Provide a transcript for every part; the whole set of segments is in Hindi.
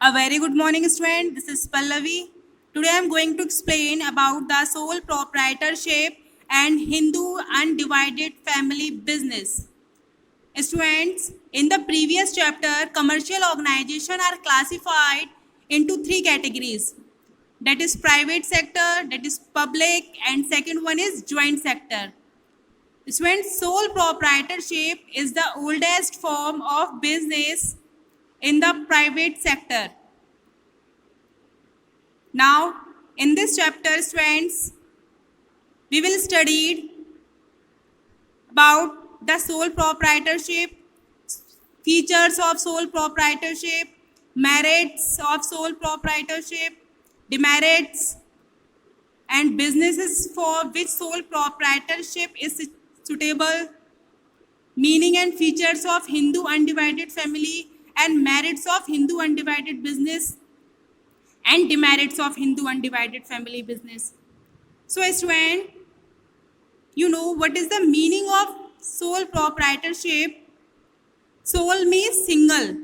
A very good morning, student. This is Pallavi. Today I am going to explain about the sole proprietorship and Hindu undivided family business. Students, in the previous chapter, commercial organizations are classified into three categories. That is private sector, that is public, and second one is joint sector. Students, sole proprietorship is the oldest form of business in the private sector. Now, in this chapter, students, we will study about the sole proprietorship, features of sole proprietorship, merits of sole proprietorship, demerits, and businesses for which sole proprietorship is suitable, meaning and features of Hindu undivided family, and merits of Hindu undivided business, and demerits of Hindu undivided family business. So, student, you know what is the meaning of sole proprietorship? Sole means single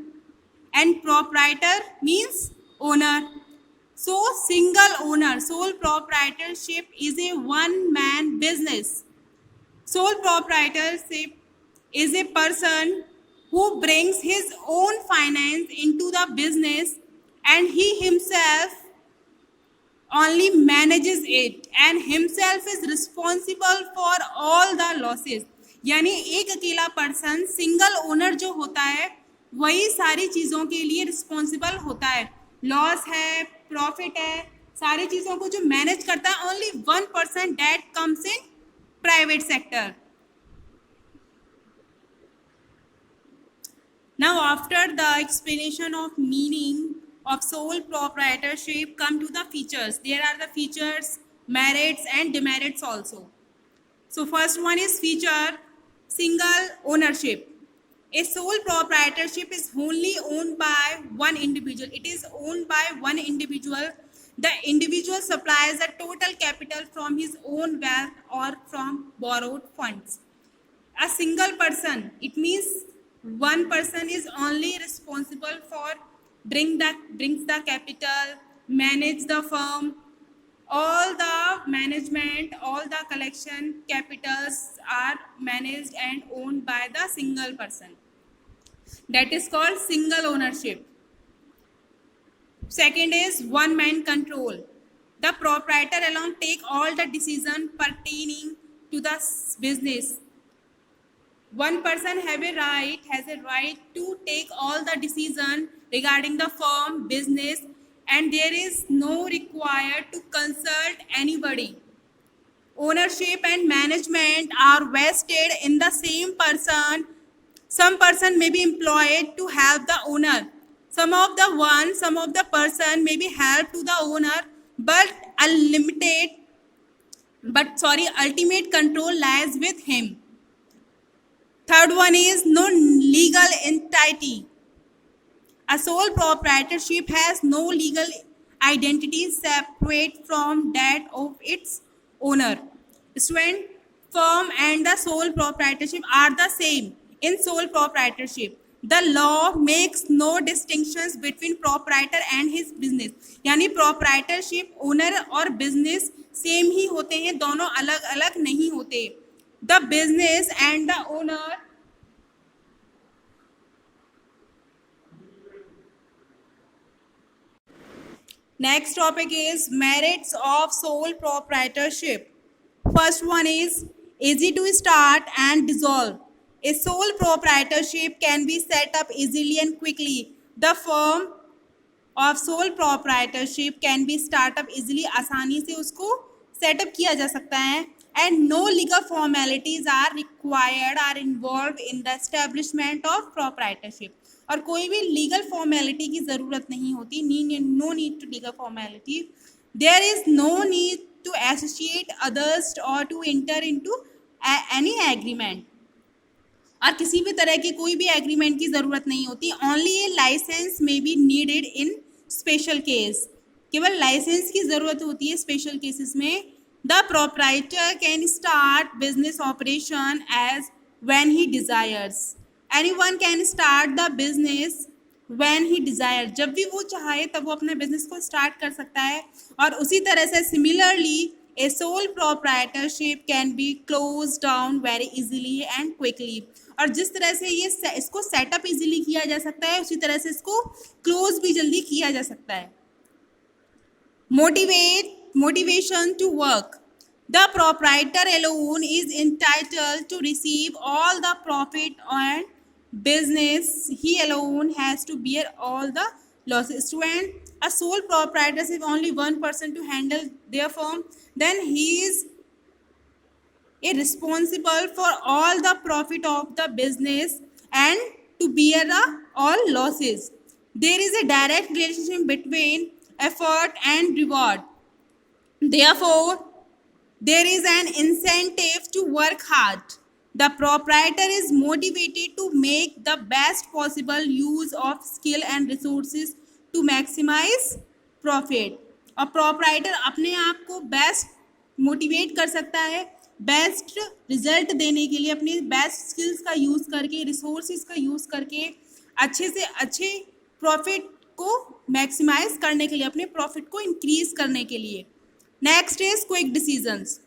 and proprietor means owner. So, single owner, sole proprietorship is a one-man business. Sole proprietorship is a person who brings his own finance into the business and he himself only manages it and himself is responsible for all the losses. यानी एक अकेला पर्सन सिंगल ओनर जो होता है वही सारी चीज़ों के लिए रिस्पॉन्सिबल होता है. लॉस है, प्रॉफिट है, सारी चीज़ों को जो मैनेज करता है only 1% that comes in private sector. Now, after the explanation of meaning of sole proprietorship, come to the features. There are the features, merits and demerits also. So, first one is feature, single ownership. A sole proprietorship is only owned by one individual. It is owned by one individual. The individual supplies the total capital from his own wealth or from borrowed funds. A single person, it means one person is only responsible for brings the capital, manage the firm, all the management, all the collection capitals are managed and owned by the single person. That is called single ownership. Second is one man control. The proprietor alone take all the decision pertaining to the business. One person has a right to take all the decision regarding the firm business and there is no required to consult anybody. Ownership and management are vested in the same person. Some person may be employed to help the owner. Some of the person may be help to the owner, but ultimate control lies with him. Third one is no legal entity. A sole proprietorship has no legal identity separate from that of its owner. Student, firm and the sole proprietorship are the same. In sole proprietorship, the law makes no distinctions between proprietor and his business. यानी proprietorship, owner और business सेम ही होते हैं, दोनों अलग अलग नहीं होते. The business and the owner next topic is merits of sole proprietorship. First one is easy to start and dissolve. A sole proprietorship can be set up easily and quickly. The firm of sole proprietorship can be start up easily. आसानी से उसको सेटअप किया जा सकता है. And no legal formalities are required or involved in the establishment of proprietorship. और कोई भी लीगल फॉर्मेलिटी की ज़रूरत नहीं होती. No need to legal formality. There is no need to associate others और to enter into any agreement. और किसी भी तरह की कोई भी एग्रीमेंट की ज़रूरत नहीं होती. Only a licence may be needed in special case. केवल लाइसेंस की ज़रूरत होती है स्पेशल केसेस में. The proprietor can start business operation as when he desires. Anyone can start the business when he desire, जब भी वो चाहे तब वो अपने बिजनेस को स्टार्ट कर सकता है। और उसी तरह से similarly A sole proprietorship can be close down very easily and quickly. और जिस तरह से ये इसको सेटअप इजीली किया जा सकता है, उसी तरह से इसको क्लोज भी जल्दी किया जा सकता है। Motivation to work. The proprietor alone is entitled to receive all the profit and business. He alone has to bear all the losses. When a sole proprietor is only one person to handle their firm, then he is responsible for all the profit of the business and to bear all losses. There is a direct relationship between effort and reward. Therefore, there is an incentive to work hard. The proprietor is motivated to make the best possible use of skill and resources to maximize profit. और proprietor अपने आप को बेस्ट मोटिवेट कर सकता है बेस्ट रिजल्ट देने के लिए, अपने बेस्ट स्किल्स का यूज़ करके, रिसोर्सेज का यूज़ करके अच्छे से अच्छे प्रॉफिट को मैक्सिमाइज करने के लिए, अपने प्रॉफिट को इंक्रीज करने के लिए। Next is quick decisions.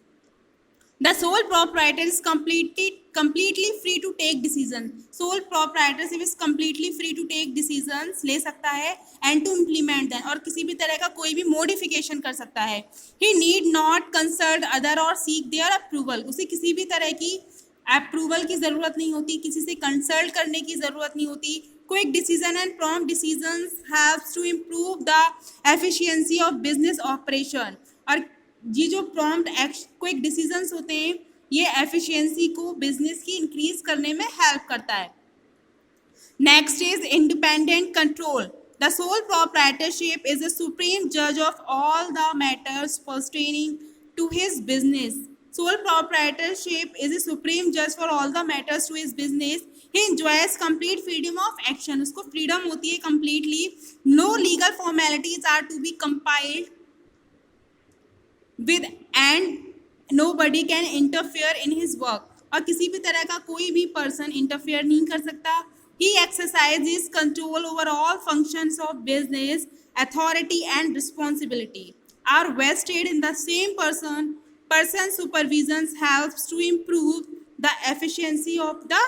The sole proprietor is completely free to take decision. Sole proprietorship is completely free to take decisions, ले सकता है and to implement them, और किसी भी तरह का कोई भी modification कर सकता है। He need not consult other or seek their approval. उसे किसी भी तरह की अप्रूवल की ज़रूरत नहीं होती, किसी से कंसल्ट करने की ज़रूरत नहीं होती। Quick decision and prompt decisions helps to improve the efficiency of business operation. और ये जो प्रॉम्प्ट क्विक डिसीजंस होते हैं, ये एफिशिएंसी को बिजनेस की इंक्रीज करने में हेल्प करता है। Next is independent control. The sole proprietorship is the supreme जज of all the matters pertaining to his business. Sole proprietorship is a supreme judge for all the matters to his business. He enjoys complete freedom of action. उसको freedom होती है completely. No legal formalities are to be complied with and nobody can interfere in his work. और किसी भी तरह का कोई भी person interfere नहीं कर सकता। He exercises control over all functions of business. Authority and responsibility are vested in the same person. Person supervision helps to improve the efficiency of the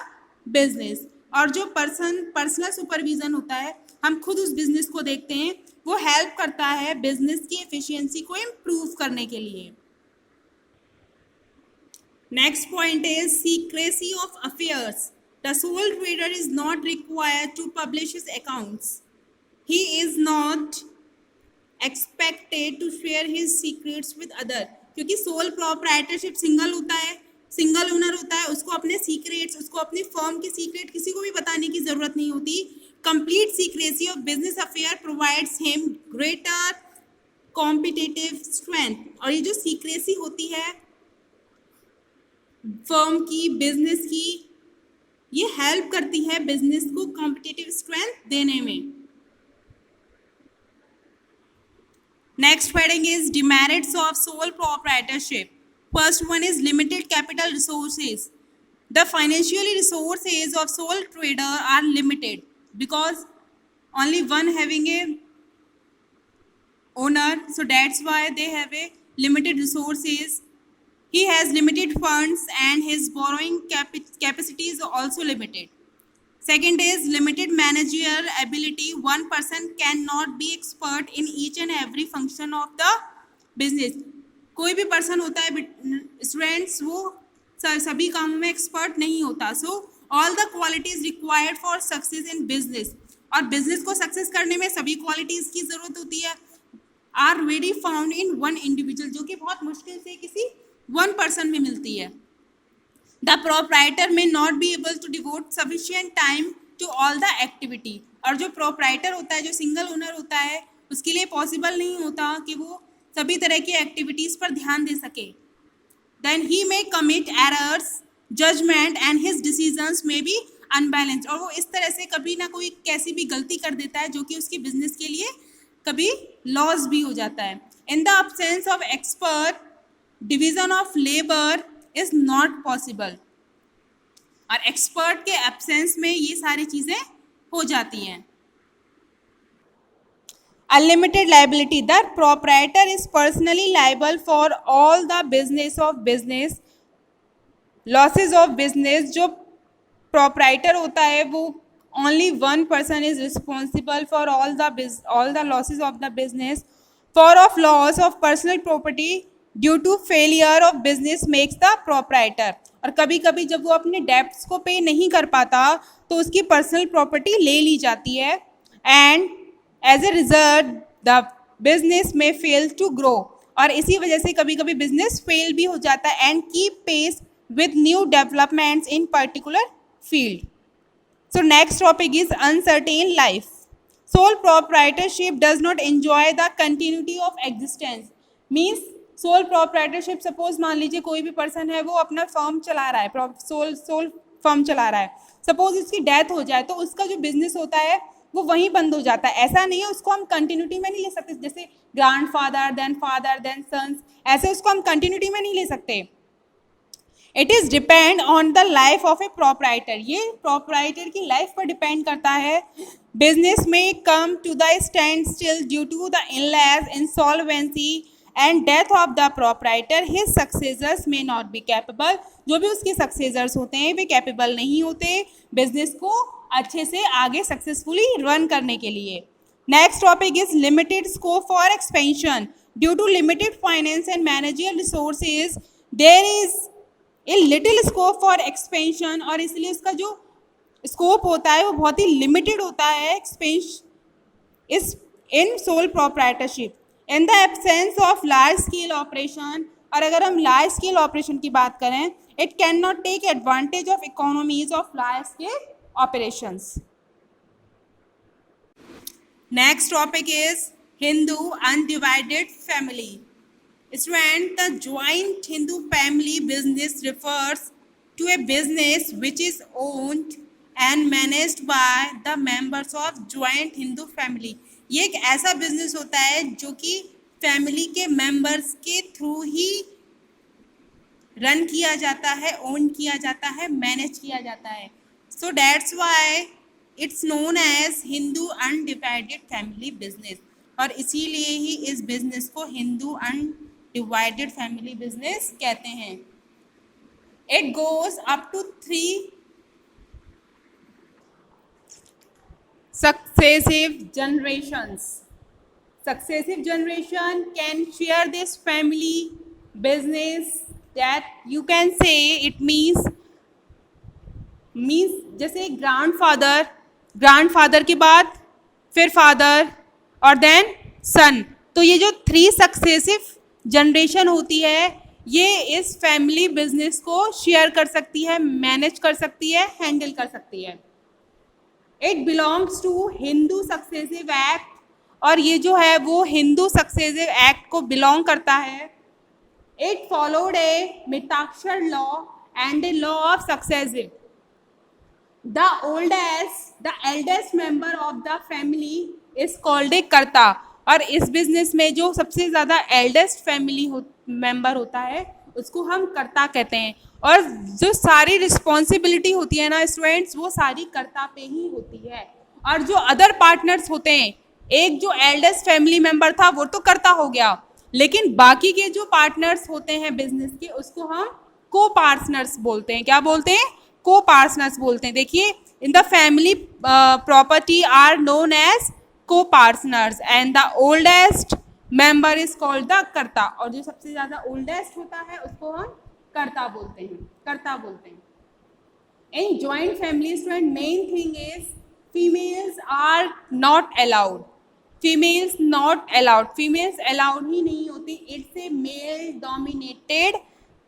business. और जो पर्सनल सुपरविजन होता है, हम खुद उस बिजनेस को देखते हैं, वो हेल्प करता है बिजनेस की एफिशिएंसी को इम्प्रूव करने के लिए। Next point is secrecy of affairs. The sole trader is not required to publish his accounts. He is not expected to share his secrets with other. क्योंकि सोल प्रोप्राइटरशिप सिंगल होता है, सिंगल ओनर होता है, उसको अपने सीक्रेट्स, उसको अपनी फर्म के सीक्रेट किसी को भी बताने की ज़रूरत नहीं होती। Complete secrecy of business affair provides him greater competitive strength. और ये जो सीक्रेसी होती है फर्म की, बिजनेस की, ये हेल्प करती है बिजनेस को कॉम्पिटिटिव स्ट्रेंथ देने में। Next heading is demerits of sole proprietorship. First one is limited capital resources. The financial resources of sole trader are limited because only one having a owner, so that's why they have a limited resources. He has limited funds and his borrowing capacity is also limited. Second is limited managerial ability. One person cannot be expert in each and every function of the business. कोई भी पर्सन होता है स्टूडेंट्स, वो सभी कामों में एक्सपर्ट नहीं होता। So all the qualities required for success in business, और बिजनेस को सक्सेस करने में सभी क्वालिटीज की जरूरत होती है, are very found in one individual, जो कि बहुत मुश्किल से किसी वन पर्सन में मिलती है। The proprietor may not be able to devote sufficient time to all the activity. और जो proprietor होता है, जो सिंगल ओनर होता है, उसके लिए पॉसिबल नहीं होता कि वो सभी तरह की एक्टिविटीज़ पर ध्यान दे सके। Then he may commit errors, judgment and his decisions may be unbalanced. और वो इस तरह से कभी ना कोई कैसी भी गलती कर देता है जो कि उसकी बिजनेस के लिए कभी लॉस भी हो जाता है। In the absence of expert, division of labor is not possible. और एक्सपर्ट के एब्सेंस में ये सारी चीज़ें हो जाती हैं। Unlimited liability. The proprietor is personally liable for all the business losses of business. जो proprietor होता है वो only one person is responsible for all the losses of the business. For of loss of personal property due to failure of business makes the proprietor. और कभी कभी जब वो अपने डेप्ट्स को पे नहीं कर पाता तो उसकी पर्सनल प्रॉपर्टी ले ली जाती है and as a result the business may fail to grow. और इसी वजह से कभी कभी बिजनेस फेल भी हो जाता है and keep pace with new developments in particular field. So next topic is uncertain life. Sole proprietorship does not enjoy the continuity of existence. Means sole proprietorship, suppose मान लीजिए कोई भी पर्सन है वो अपना फर्म चला रहा है, सोल फर्म चला रहा है, सपोज उसकी डेथ हो जाए तो उसका जो बिजनेस होता है वो वहीं बंद हो जाता है. ऐसा नहीं है, उसको हम कंटिन्यूटी में नहीं ले सकते, जैसे ग्रैंडफादर देन सन्स, ऐसे उसको हम कंटिन्यूटी में नहीं ले सकते. It is depend on the life of a proprietor. ये प्रोप्राइटर की लाइफ पर डिपेंड करता है. Business may come to the standstill due to the illness, insolvency and death of the proprietor. His successors may not be capable. जो भी उसके सक्सेसर्स होते हैं वे कैपेबल नहीं होते बिजनेस को अच्छे से आगे सक्सेसफुली रन करने के लिए. Next topic is limited scope for expansion. Due to limited finance and managerial resources there is a little scope for expansion. और इसलिए उसका जो स्कोप होता है वो बहुत ही लिमिटेड होता है expansion is in sole proprietorship. In the absence of large scale operation, और अगर हम लार्ज स्केल ऑपरेशन की बात करें, it can not take advantage of economies of large scale operations. Next topic is Hindu undivided family. Student, the joint Hindu family business refers to a business which is owned and managed by the members of joint Hindu family. ये एक ऐसा बिजनेस होता है जो कि फैमिली के मेंबर्स के थ्रू ही रन किया जाता है, ओन किया जाता है, मैनेज किया जाता है. So that's why it's known as Hindu undivided family business. और इसीलिए ही इस बिजनेस को हिंदू डिवाइडेड फैमिली बिजनेस कहते हैं. It goes up to 3 successive generations. Successive generation can share this family business. That you can say it means जैसे ग्रैंडफादर के बाद फिर फादर और देन सन. तो ये जो 3 सक्सेसिव जनरेशन होती है ये इस फैमिली बिजनेस को शेयर कर सकती है, मैनेज कर सकती है, हैंडल कर सकती है. It belongs to Hindu successive act. और ये जो है वो हिंदू सक्सेसिव एक्ट को बिलोंग करता है. It followed a Mitakshara law and a law of successive. The eldest member of the family is called a karta. और इस बिजनेस में जो सबसे ज़्यादा एल्डेस्ट फैमिली मेंबर होता है उसको हम कर्ता कहते हैं. और जो सारी रिस्पॉन्सिबिलिटी होती है ना स्टूडेंट्स, वो सारी कर्ता पे ही होती है. और जो अदर पार्टनर्स होते हैं, एक जो एल्डेस्ट फैमिली मेंबर था वो तो कर्ता हो गया, लेकिन बाकी के जो पार्टनर्स होते हैं बिजनेस के उसको हम को पार्टनर्स बोलते हैं. क्या बोलते हैं? को पार्टनर्स बोलते हैं. देखिए, in the family property are known as co-partners and the oldest member is called the कर्ता. और जो सबसे ज़्यादा ओल्डेस्ट होता है उसको हम कर्ता बोलते हैं. In joint families, main thing is females are not allowed. Females allowed ही नहीं होती. It's a male dominated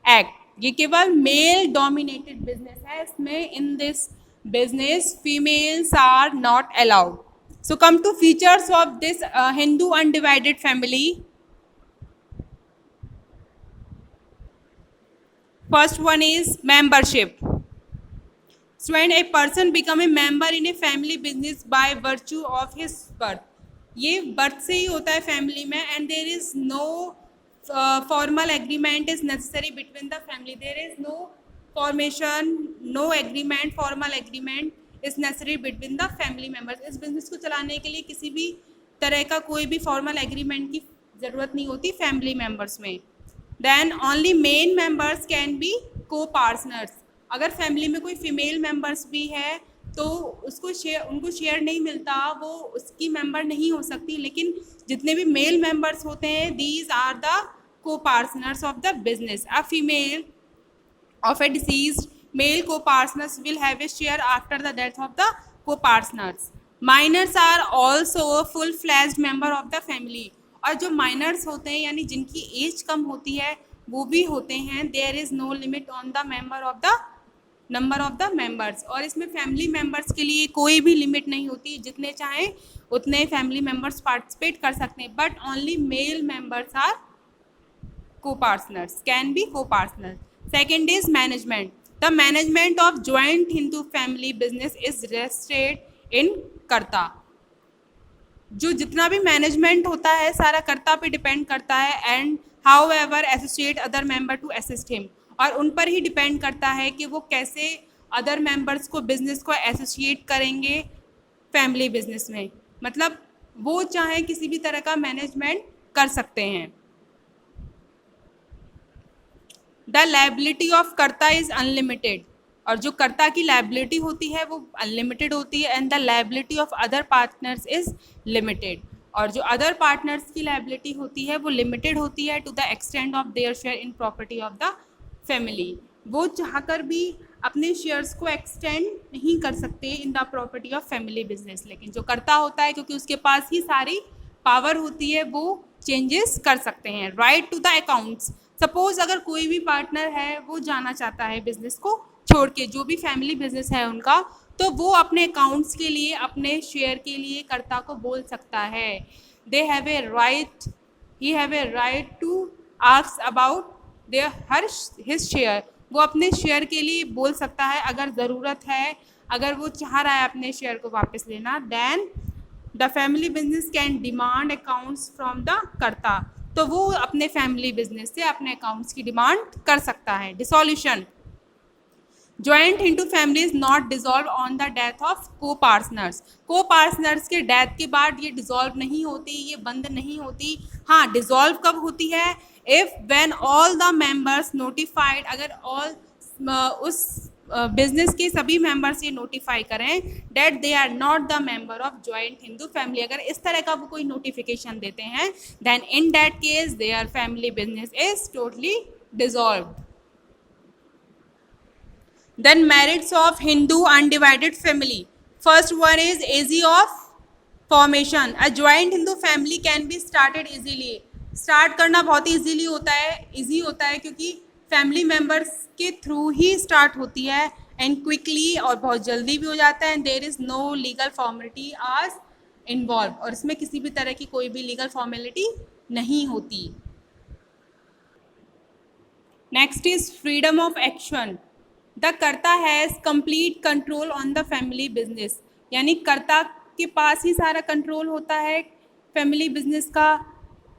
act. ये केवल मेल डोमिनेटेड बिजनेस है. इसमें in this business females are not allowed. So come to features of this Hindu undivided family. First one is membership. So when a person become a member in a family business by virtue of his birth. ये birth से ही होता है फैमिली में. And there is no formal agreement is necessary between the family. There is no formal agreement is necessary between the family members. इस बिजनेस को चलाने के लिए किसी भी तरह का कोई भी फॉर्मल एग्रीमेंट की ज़रूरत नहीं होती फैमिली मेम्बर्स में। Then only men members can be को पार्टनर्स। अगर फैमिली में कोई फीमेल मेंबर्स भी है तो उनको शेयर नहीं मिलता, वो उसकी मेंबर नहीं हो सकती, लेकिन जितने भी मेल मेंबर्स होते हैं दीज आर द को partners of the business. A female of a deceased male co-partners will have a share after the death of the co-partners. Minors are also a full-fledged member of the family. और जो माइनर्स होते हैं यानी जिनकी एज कम होती है वो भी होते हैं। There is no limit on the number of the members. और इसमें फैमिली मेंबर्स के लिए कोई भी लिमिट नहीं होती, जितने चाहें उतने फैमिली मेंबर्स पार्टिसिपेट कर सकते हैं, but only male members are co-partners, can be co-partners. Second is management. The management of joint Hindu family business is vested in कर्ता। जो जितना भी मैनेजमेंट होता है सारा कर्ता पे डिपेंड करता है, and however associate other member to assist him. और उन पर ही डिपेंड करता है कि वो कैसे अदर मेंबर्स को बिजनेस को एसोसिएट करेंगे फैमिली बिजनेस में। मतलब वो चाहे किसी भी तरह का मैनेजमेंट कर सकते हैं। द लायबिलिटी ऑफ कर्ता इज अनलिमिटेड। और जो कर्ता की लायबिलिटी होती है वो अनलिमिटेड होती है, and the liability of other partners is limited. और जो अदर पार्टनर्स की लायबिलिटी होती है वो लिमिटेड होती है to the extent of their share in property of the family. वो चाहकर भी अपने शेयर्स को एक्सटेंड नहीं कर सकते in the property of family business, लेकिन जो कर्ता होता है क्योंकि उसके पास ही सारी पावर होती है वो चेंजेस कर सकते हैं। Right to the accounts. Suppose अगर कोई भी पार्टनर है वो जाना चाहता है बिजनेस को छोड़ के, जो भी फैमिली बिजनेस है उनका, तो वो अपने अकाउंट्स के लिए अपने शेयर के लिए कर्ता को बोल सकता है। They have a right, he have a right to ask about their his share. वो अपने शेयर के लिए बोल सकता है अगर ज़रूरत है, अगर वो चाह रहा है अपने शेयर को वापस लेना। Then the family business can demand accounts from the karta. तो वो अपने फैमिली बिजनेस से अपने अकाउंट्स की डिमांड कर सकता है। Dissolution. Joint Hindu family is not dissolve on the death of को पार्टनर्स। को पार्टनर्स के डेथ के बाद ये डिसॉल्व नहीं होती, ये बंद नहीं होती। हाँ, डिसॉल्व कब होती है? If when all the members notified. अगर उस बिजनेस के सभी मेंबर्स ये नोटिफाई करें that they are not the member of joint Hindu family. अगर इस तरह का वो कोई नोटिफिकेशन देते हैं then in that case their family business is totally dissolved. Then merits of Hindu undivided family. First one is easy of formation. A joint Hindu family can be started easily. Start करना बहुत ही ईजीली होता है, ईजी होता है क्योंकि फैमिली मेम्बर्स के थ्रू ही स्टार्ट होती है, एंड क्विकली और बहुत जल्दी भी हो जाता है। And there is no legal formality as involved. और इसमें किसी भी तरह की कोई भी लीगल फॉर्मेलिटी नहीं होती। Next is freedom of action. The karta has complete control on the family business. यानी कर्ता के पास ही सारा कंट्रोल होता है फैमिली बिजनेस का।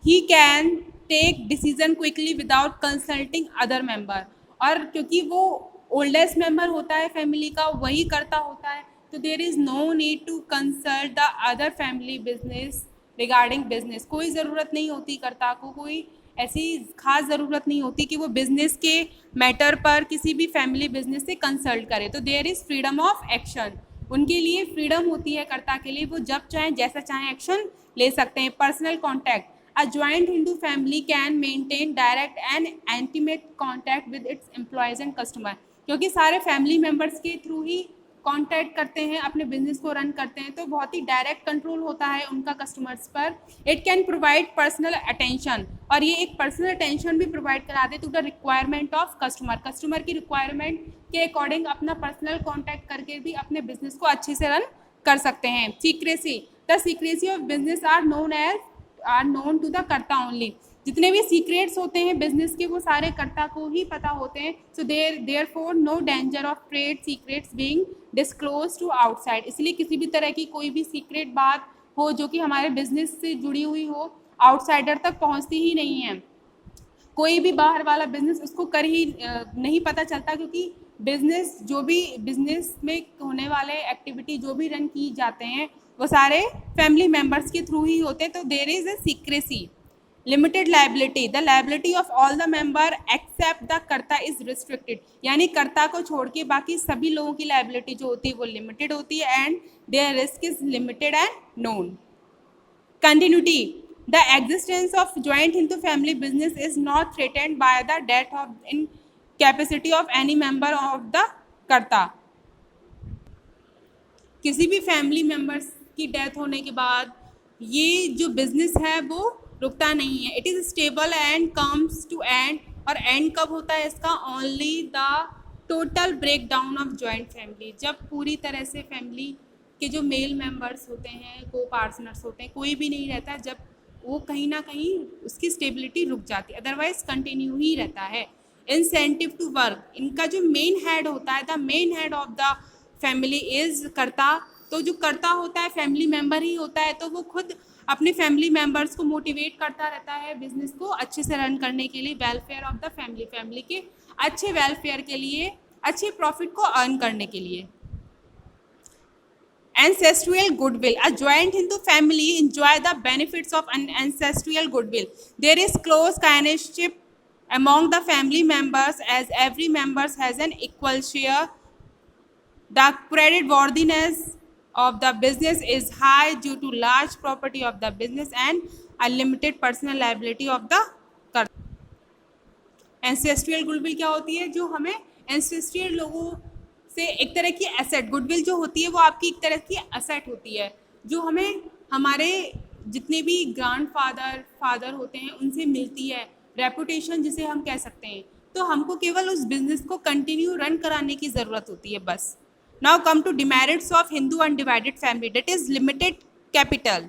He can take decision quickly without consulting other member. और क्योंकि वो ओल्डेस्ट मेंबर होता है फैमिली का, वही कर्ता होता है, तो there is no need to consult the other family business regarding business. कोई ज़रूरत नहीं होती कर्ता को, कोई ऐसी खास ज़रूरत नहीं होती कि वो बिज़नेस के मैटर पर किसी भी फैमिली बिजनेस से कंसल्ट करे। तो there is freedom of action. उनके लिए फ्रीडम होती है कर्ता के लिए, वो जब चाहें जैसा चाहें एक्शन ले सकते हैं। Personal contact. A joint Hindu family can maintain direct and intimate contact with its employees and customer. क्योंकि सारे फैमिली मेम्बर्स के थ्रू ही कॉन्टैक्ट करते हैं, अपने बिजनेस को रन करते हैं, तो बहुत ही डायरेक्ट कंट्रोल होता है उनका कस्टमर्स पर। It can provide personal attention. और ये एक पर्सनल अटेंशन भी प्रोवाइड कराते to the requirement of customer. Customer की रिक्वायरमेंट के अकॉर्डिंग अपना पर्सनल कॉन्टैक्ट करके भी अपने बिजनेस को अच्छे से रन कर सकते हैं। Secrecy. The secrecy of business are known to the karta only. जितने भी सीक्रेट्स होते हैं बिजनेस के वो सारे कर्ता को ही पता होते हैं। So therefore no danger of trade secrets being disclose to outside. इसलिए किसी भी तरह की कोई भी सीक्रेट बात हो जो कि हमारे बिजनेस से जुड़ी हुई हो, आउटसाइडर तक पहुंचती ही नहीं है। कोई भी बाहर वाला बिजनेस उसको कर ही नहीं पता चलता, क्योंकि बिजनेस जो भी बिजनेस में होने वाले एक्टिविटी जो भी रन की जाते हैं वो सारे फैमिली मेम्बर्स के थ्रू ही होते हैं। तो there is a secrecy. Limited liability, the liability of all the member except the karta is restricted, यानी कर्ता को छोड़ के बाकी सभी लोगों की लाइबिलिटी जो होती है वो लिमिटेड होती है and there risk is limited and known. Continuity, the existence of joint Hindu family business is not threatened by the death of incapacity of any member of the karta. किसी भी फैमिली मेम्बर्स की डेथ होने के बाद ये जो बिजनेस है वो रुकता नहीं है। It is stable and comes to end, और एंड कब होता है इसका? Only the total break down of joint family, जब पूरी तरह से फैमिली के जो मेल मेंबर्स होते हैं, को पार्टनर्स होते हैं, कोई भी नहीं रहता, जब वो कहीं ना कहीं उसकी स्टेबिलिटी रुक जाती है, अदरवाइज कंटिन्यू ही रहता है। इंसेंटिव टू वर्क, इनका जो मेन हेड होता है, the main head of the family is कर्ता। तो जो कर्ता होता है फैमिली मेंबर ही होता है, तो वो खुद अपने फैमिली मेंबर्स को मोटिवेट करता रहता है बिजनेस को अच्छे से रन करने के लिए, welfare of the family, family के अच्छे वेलफेयर के लिए, अच्छे प्रॉफिट को अर्न करने के लिए। Ancestral goodwill, a joint Hindu family enjoy the benefits of an ancestral goodwill. There is close kinship among the family members as every member has an equal share. The credit worthiness of the business is high due to large property of the business and unlimited personal liability of the कर्ता। एंसेस्ट्रियल गुडविल क्या होती है? जो हमें एंसेस्ट्रियल लोगों से एक तरह की एसेट, गुडविल जो होती है वो आपकी एक तरह की एसेट होती है, जो हमें हमारे जितने भी फादर होते हैं उनसे मिलती है, रेपुटेशन जिसे हम कह सकते हैं। तो हमको केवल उस बिजनेस को कंटिन्यू रन कराने की ज़रूरत होती है बस। Now come to demerits of Hindu undivided family, that is limited capital.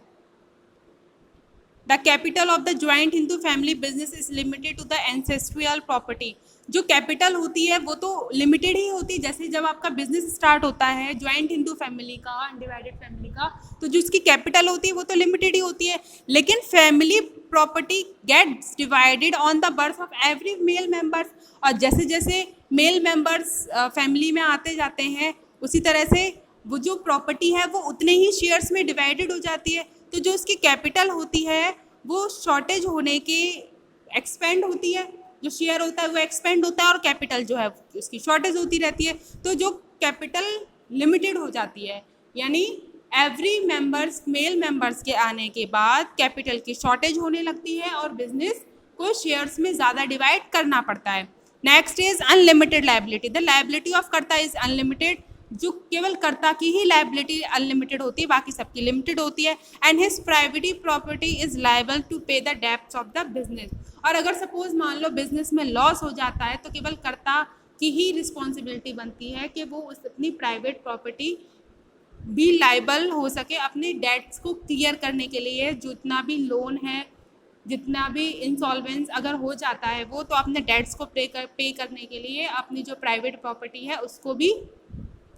The capital of the joint Hindu family business is limited to the ancestral property. जो कैपिटल होती है वो तो लिमिटेड ही होती है। जैसे जब आपका बिजनेस स्टार्ट होता है ज्वाइंट हिंदू फैमिली का, अनडिवाइडेड फैमिली का, तो जो उसकी कैपिटल होती है वो तो लिमिटेड ही होती है, लेकिन family property gets divided on the birth of every male members. और जैसे जैसे मेल मेंबर्स फैमिली में आते जाते हैं, उसी तरह से वो जो प्रॉपर्टी है वो उतने ही शेयर्स में डिवाइडेड हो जाती है। तो जो उसकी कैपिटल होती है वो शॉर्टेज होने के एक्सपेंड होती है, जो शेयर होता है वो एक्सपेंड होता है, और कैपिटल जो है उसकी शॉर्टेज होती रहती है। तो जो कैपिटल लिमिटेड हो जाती है, यानी एवरी मेंबर्स, मेल मेंबर्स के आने के बाद कैपिटल की शॉर्टेज होने लगती है और बिजनेस को शेयर्स में ज़्यादा डिवाइड करना पड़ता है। Next is unlimited liability, the liability of कर्ता इज अनलिमिटेड। जो केवल कर्ता की ही लाइबिलिटी अनलिमिटेड होती है, बाकी सबकी लिमिटेड होती है। And his private property is liable to pay the debts of the business. और अगर सपोज मान लो बिजनेस में लॉस हो जाता है तो केवल कर्ता की ही रिस्पॉन्सिबिलिटी बनती है कि वो उस अपनी प्राइवेट प्रॉपर्टी भी लाइबल हो सके अपने डेट्स को क्लियर करने के लिए। जितना भी लोन है, जितना भी इंसॉल्वेंस अगर हो जाता है वो, तो अपने डेट्स को पे करने के लिए अपनी जो प्राइवेट प्रॉपर्टी है उसको भी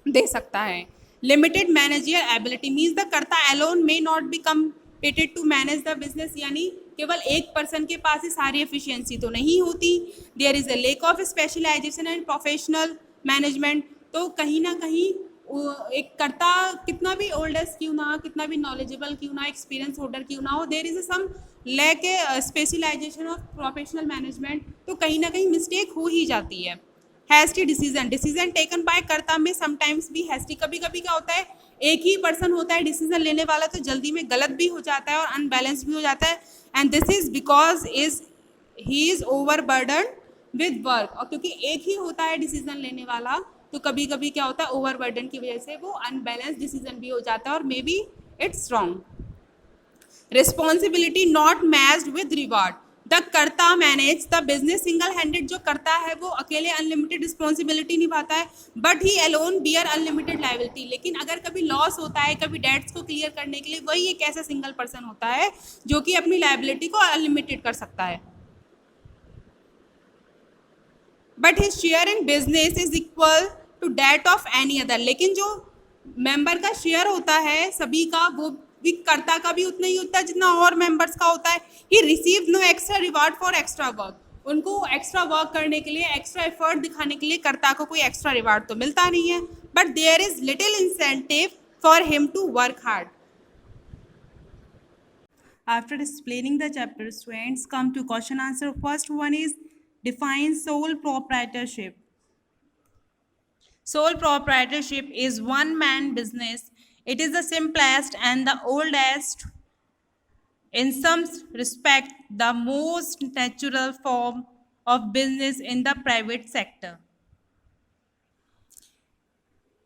दे सकता है। Limited managerial ability means the karta alone may not be competent to manage the business, यानी केवल एक पर्सन के पास ही सारी एफिशिएंसी तो नहीं होती। There is a lack of specialisation and professional management. तो कहीं ना कहीं एक कर्ता कितना भी ओल्डेस्ट क्यों ना, कितना भी नॉलेजेबल क्यों ना, एक्सपीरियंस होल्डर क्यों ना हो, there is some lack specialisation of professional management, तो कहीं ना कहीं मिस्टेक हो ही जाती है। हैस्टी डिसीजन टेकन बाय कर्ता में समटाइम्स भी हैस्टी, कभी कभी क्या होता है एक ही पर्सन होता है डिसीजन लेने वाला, तो जल्दी में गलत भी हो जाता है और अनबैलेंस भी हो जाता है। And this is because he is overburden with work. और क्योंकि एक ही होता है डिसीजन लेने वाला, तो कभी कभी क्या होता है ओवरबर्डन की वजह से वो अनबैलेंस डिसीजन भी हो जाता है और maybe it's wrong. Responsibility not matched with reward, the karta manage the business single handed. जो करता है वो अकेले अनलिमिटेड रिस्पॉन्सिबिलिटी निभाता है, but he alone bear unlimited liability. लेकिन अगर कभी लॉस होता है, कभी डेट्स को क्लियर करने के लिए, वही एक ऐसा सिंगल पर्सन होता है जो कि अपनी लाइबिलिटी को अनलिमिटेड कर सकता है। But his share in business is equal to that of any other. लेकिन जो मेंबर का शेयर होता है सभी का, वो भी कर्ता का भी उतना ही होता है जितना और मेंबर्स का होता है। He receive no extra reward for extra work. उनको एक्स्ट्रा वर्क करने के लिए, एक्स्ट्रा एफर्ट दिखाने के लिए कर्ता को कोई एक्स्ट्रा रिवार्ड तो मिलता नहीं है, but there is little incentive for him to work hard. After explaining the chapter, students come to question answer. First one is define sole proprietorship. Sole proprietorship is one man business. It is the simplest and the oldest, in some respect, the most natural form of business in the private sector.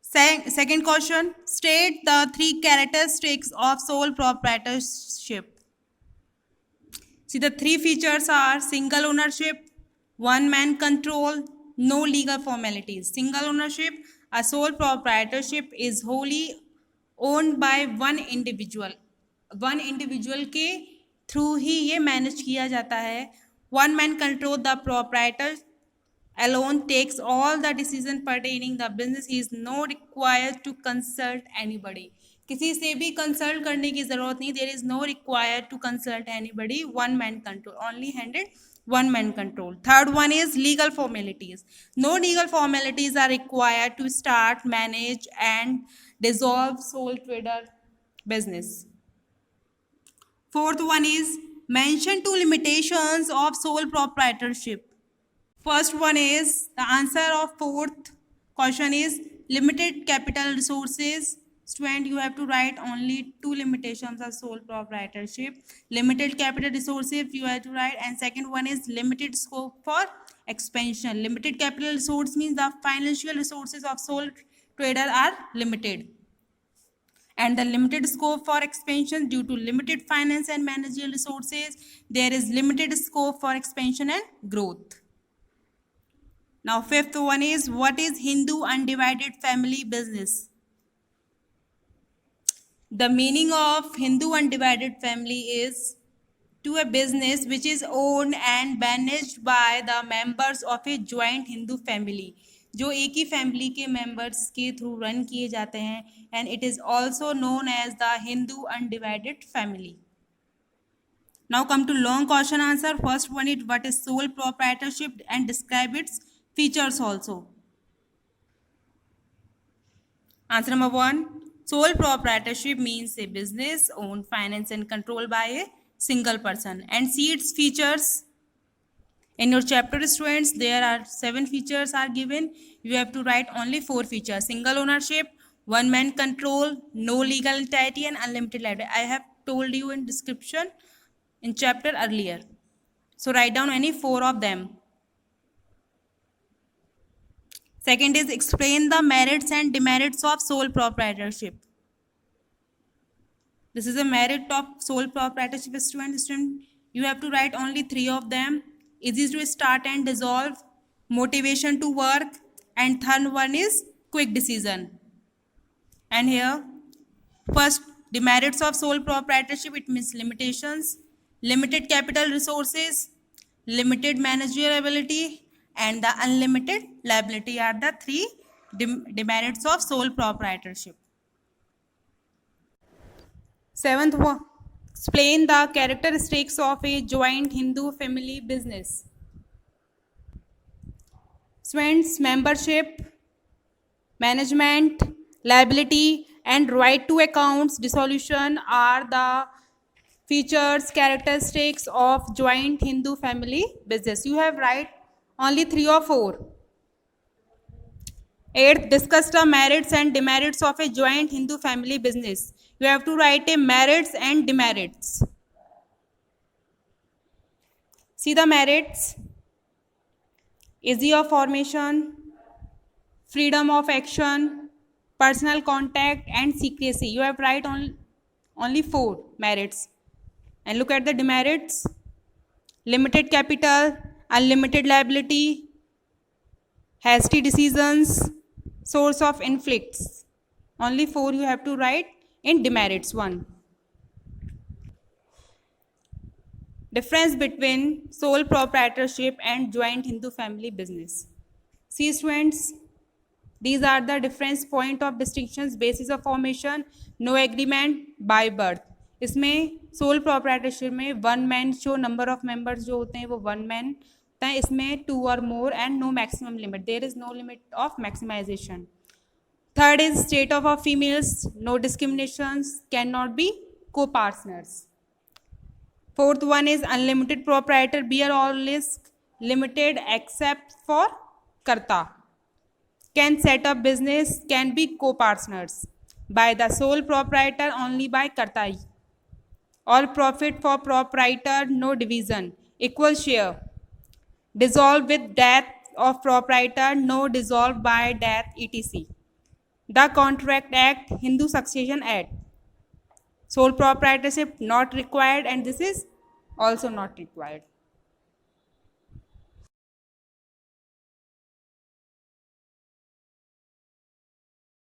Second question, state the three characteristics of sole proprietorship. See, the three features are single ownership, one man control, no legal formalities. Single ownership, a sole proprietorship is wholly owned by one individual. One individual के थ्रू ही ये मैनेज किया जाता है. One man control, the proprietor alone takes all the decision pertaining the business. He is no required to consult anybody. किसी से भी कंसल्ट करने की जरूरत नहीं. There is no required to consult anybody. One man control, only handed one man control. Third one is legal formalities. No legal formalities are required to start, manage and dissolve sole trader business. Fourth one is mention two limitations of sole proprietorship. First one is, the answer of fourth question is limited capital resources. Student, you have to write only two limitations of sole proprietorship. Limited capital resources you have to write, and second one is limited scope for expansion. Limited capital resource means the financial resources of sole trader are limited, and the limited scope for expansion due to limited finance and managerial resources. There is limited scope for expansion and growth. Now fifth one is, what is Hindu undivided family business? The meaning of Hindu undivided family is to a business which is owned and managed by the members of a joint Hindu family, जो एक ही फैमिली के मेंबर्स के थ्रू रन किए जाते हैं, and it is also known as the Hindu undivided family. Now come to long question answer. First one is, what is sole proprietorship and describe its features also. Answer number one, sole proprietorship means a business owned, financed and controlled by a single person. And see its features. In your chapter, students, there are 7 features are given. You have to write only 4 features. Single ownership, one man control, no legal entity and unlimited liability. I have told you in description in chapter earlier. So write down any 4 of them. Second is, explain the merits and demerits of sole proprietorship. This is a merit of sole proprietorship. Student, you have to write only 3 of them. Easy to start and dissolve, motivation to work, and third one is quick decision. And here, first, demerits of sole proprietorship, it means limitations, limited capital resources, limited managerial ability, and the unlimited liability are the 3 demerits of sole proprietorship. Seventh one, explain the characteristics of a joint Hindu family business. Students, membership, management, liability, and right to accounts dissolution are the features, characteristics of joint Hindu family business. You have write only 3 or 4. 8th, discuss the merits and demerits of a joint Hindu family business. You have to write a merits and demerits. See the merits: easy of formation, freedom of action, personal contact, and secrecy. You have write only 4 merits. And look at the demerits: limited capital, unlimited liability, hasty decisions, source of inflicts. Only 4 you have to write in demerits. 1. Difference between sole proprietorship and joint Hindu family business. See students, these are the difference point of distinctions. Basis of formation, no agreement, by birth. इसमें सोल प्रोप्राइटरशिप में 1 मैन जो नंबर ऑफ मेंबर्स जो होते हैं वो 1 मैन होता है. इसमें 2 और more and no maximum limit. There is no limit of maximisation. Third is state of females, no discriminations, can not be को partners. Fourth one is unlimited proprietor, bear all risk limited except for karta. Can set up business, can be co-partners by the sole proprietor, only by karta. All profit for proprietor, no division, equal share. Dissolve with death of proprietor, no dissolve by death, etc. The Contract Act, Hindu Succession Act. Sole proprietorship not required, and this is also not required.